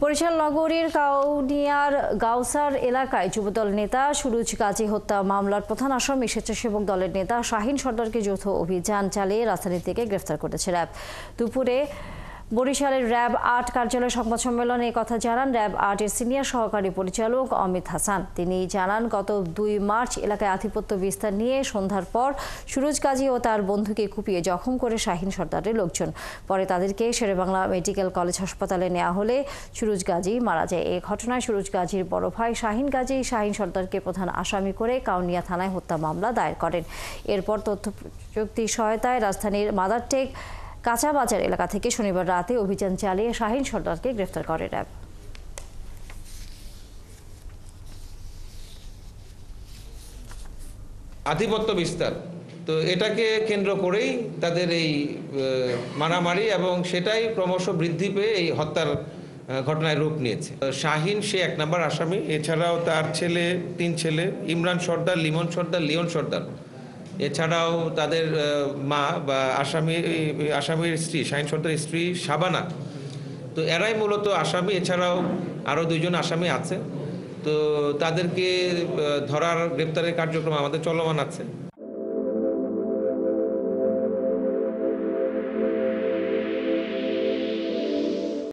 বরিশাল নগরীর কাউনিয়ার গাউসার এলাকায় যুবদল নেতা সুরুজ গাজী হত্যা মামলার প্রধান আসামি স্বেচ্ছাসেবক দলের নেতা শাহিন সর্দারকে যৌথ অভিযান চালিয়ে রাজধানী থেকে গ্রেফতার করেছে র্যাব। দুপুরে বরিশালের র্যাব ৮ কার্যালয় সংবাদ সম্মেলনে এই কথা জানান র্যাব ৮-এর সিনিয়র সহকারী পরিচালক অমিত হাসান। তিনি জানান, গত ২ মার্চ এলাকায় আধিপত্য বিস্তার নিয়ে সন্ধ্যার পর সুরুজ গাজী ও তার বন্ধুকে কুপিয়ে জখম করে শাহিন সর্দারের লোকজন। পরে তাদেরকে শেরেবাংলা মেডিকেল কলেজ হাসপাতালে নেওয়া হলে সুরুজ গাজী মারা যায়। এই ঘটনায় সুরুজ গাজীর বড় ভাই শাহিন গাজী শাহিন সর্দারকে প্রধান আসামি করে কাউনিয়া থানায় হত্যা মামলা দায়ের করেন। এরপর তথ্য প্রযুক্তির সহায়তায় রাজধানীর মাদারটেক কাঁচা বাজার এলাকা থেকে শনিবার রাতে অভিযান চালিয়ে শাহিন সর্দারকে গ্রেফতার করে র্যাব। আধিপত্য বিস্তার, তো এটাকে কেন্দ্র করেই তাদের এই মারামারি এবং সেটাই ক্রমশ বৃদ্ধি পেয়ে এই হত্যার ঘটনায় রূপ নিয়েছে। শাহিন সে ১ নম্বর আসামি, এছাড়াও তার ছেলে ৩ ছেলে ইমরান সর্দার, লিমন সর্দার, লিওন সর্দার, এছাড়াও তাদের মা বা আসামির স্ত্রী শাহিন সর্দারের স্ত্রী শাবানা, তো এরাই মূলত আসামি। এছাড়াও আরও ২ জন আসামি আছে, তো তাদেরকে ধরার গ্রেপ্তারের কার্যক্রম আমাদের চলমান আছে।